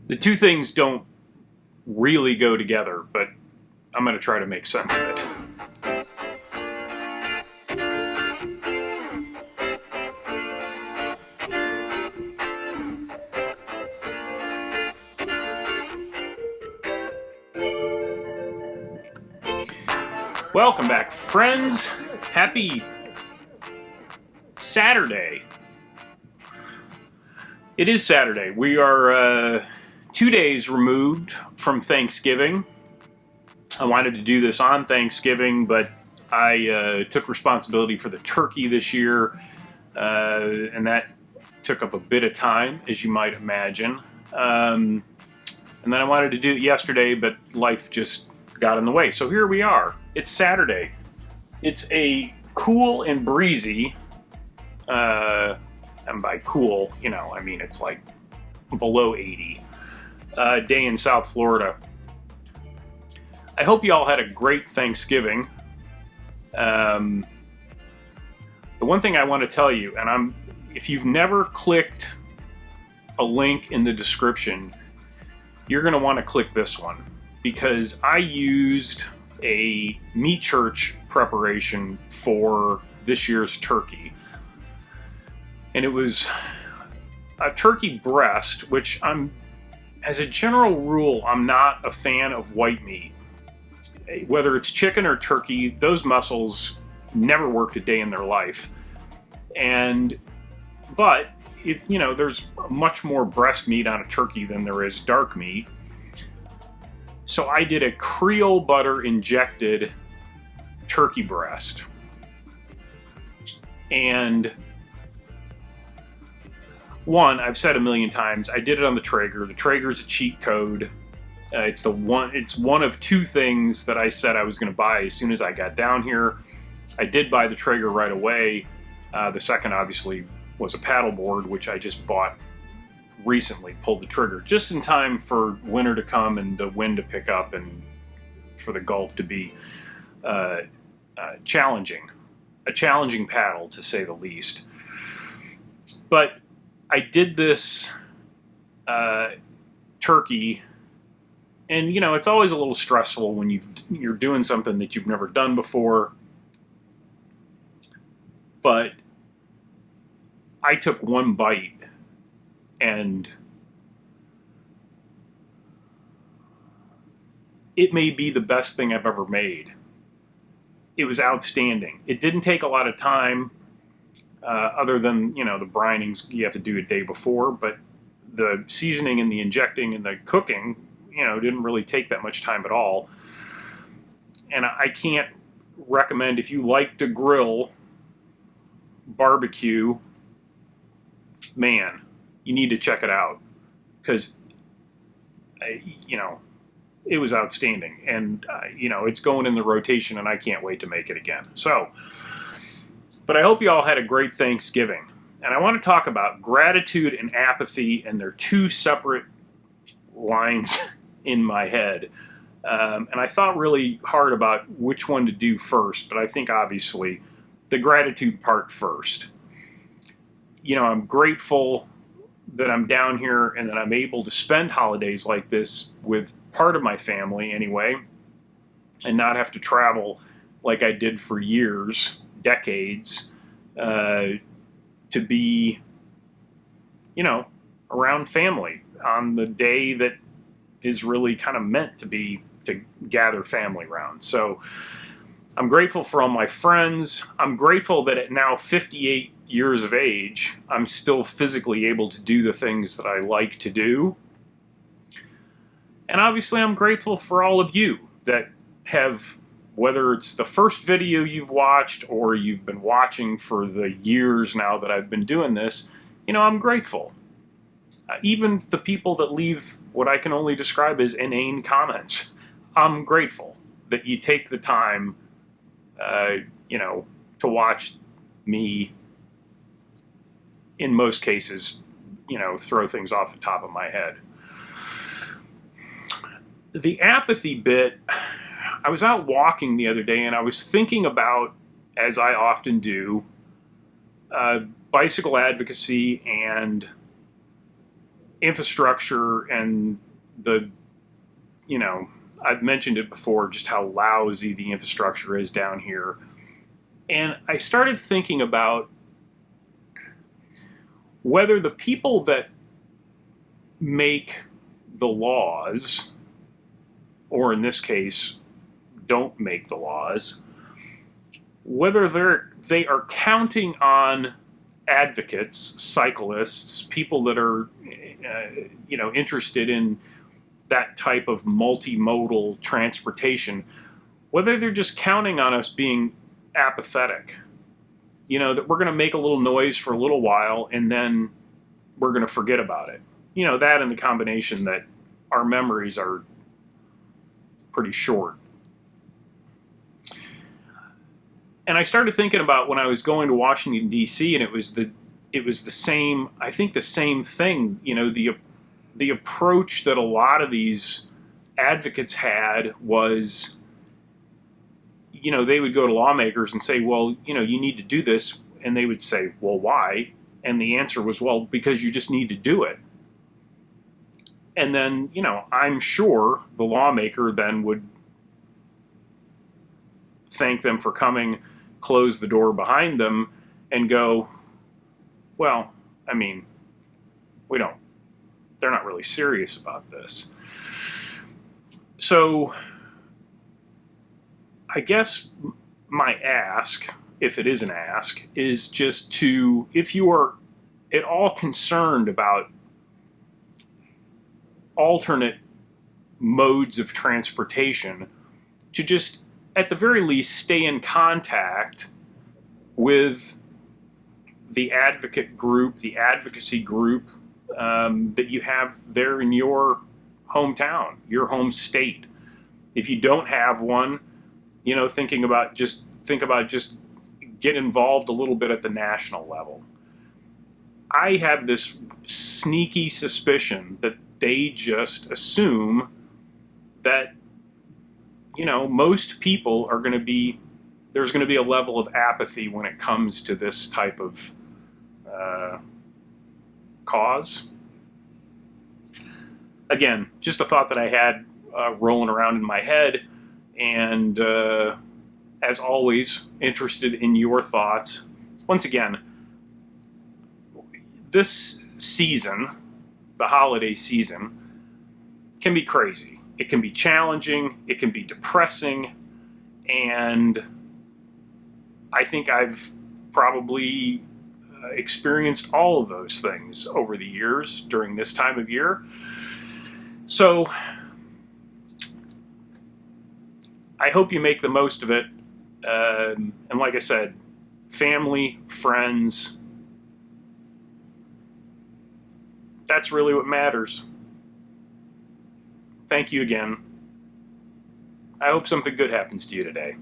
The two things don't really go together, but I'm going to try to make sense of it. Welcome back, friends. Happy Saturday. It is Saturday. We are 2 days removed from Thanksgiving. I wanted to do this on Thanksgiving, but I took responsibility for the turkey this year, and that took up a bit of time, as you might imagine. And then I wanted to do it yesterday, but life just got in the way. So here we are. It's Saturday. It's a cool and breezy, and by cool, I mean it's like below 80, day in South Florida. I hope you all had a great Thanksgiving. The one thing I want to tell you, and if you've never clicked a link in the description, you're going to want to click this one, because I used a meat church preparation for this year's turkey. And it was a turkey breast, which as a general rule, I'm not a fan of white meat. Whether it's chicken or turkey, those muscles never worked a day in their life. But there's much more breast meat on a turkey than there is dark meat. So I did a Creole butter injected turkey breast. And one, I've said a million times, I did it on the Traeger. The Traeger's a cheat code. It's one of two things that I said I was going to buy as soon as I got down here. I did buy the Traeger right away. The second, obviously, was a paddleboard, which I just bought recently, pulled the trigger just in time for winter to come and the wind to pick up and for the Gulf to be challenging. A challenging paddle, to say the least. But I did this turkey, and it's always a little stressful when you're doing something that you've never done before. But I took one bite, and it may be the best thing I've ever made. It was outstanding. It didn't take a lot of time, other than, the brinings you have to do a day before, but the seasoning and the injecting and the cooking, didn't really take that much time at all. And I can't recommend, if you like to grill, barbecue, man, you need to check it out, because it was outstanding, and it's going in the rotation, and I can't wait to make it again. But I hope you all had a great Thanksgiving, and I want to talk about gratitude and apathy, and they're two separate lines in my head, and I thought really hard about which one to do first, but I think obviously the gratitude part first. I'm grateful that I'm down here and that I'm able to spend holidays like this with part of my family anyway, and not have to travel like I did for years, decades, to be, around family on the day that is really kind of meant to gather family around. So I'm grateful for all my friends. I'm grateful that at now 58 years of age, I'm still physically able to do the things that I like to do. And obviously I'm grateful for all of you that have, whether it's the first video you've watched or you've been watching for the years now that I've been doing this, I'm grateful. Even the people that leave what I can only describe as inane comments, I'm grateful that you take the time, to watch me, in most cases, throw things off the top of my head. The apathy bit, I was out walking the other day and I was thinking about, as I often do, bicycle advocacy and infrastructure and the, you know, I've mentioned it before, just how lousy the infrastructure is down here. And I started thinking about whether the people that make the laws, or in this case, don't make the laws, whether they are counting on advocates, cyclists, people that are, interested in that type of multimodal transportation, whether they're just counting on us being apathetic. That we're going to make a little noise for a little while and then we're going to forget about it. That and the combination that our memories are pretty short. And I started thinking about when I was going to Washington, D.C., and it was the same, I think the same thing, the approach that a lot of these advocates had was, they would go to lawmakers and say, well, you need to do this. And they would say, well, why? And the answer was, well, because you just need to do it. And then, I'm sure the lawmaker then would thank them for coming, close the door behind them, and go, well, I mean, they're not really serious about this. So I guess my ask, if it is an ask, is just to, if you are at all concerned about alternate modes of transportation, to just, at the very least, stay in contact with the advocate group, the advocacy group that you have there in your hometown, your home state. If you don't have one, think about just get involved a little bit at the national level. I have this sneaky suspicion that they just assume that, most people are going to be, there's going to be a level of apathy when it comes to this type of cause. Again, just a thought that I had rolling around in my head, and as always, interested in your thoughts. Once again, this season, the holiday season, can be crazy. It can be challenging, it can be depressing, and I think I've probably experienced all of those things over the years during this time of year. So I hope you make the most of it. And like I said, family, friends, that's really what matters. Thank you again. I hope something good happens to you today.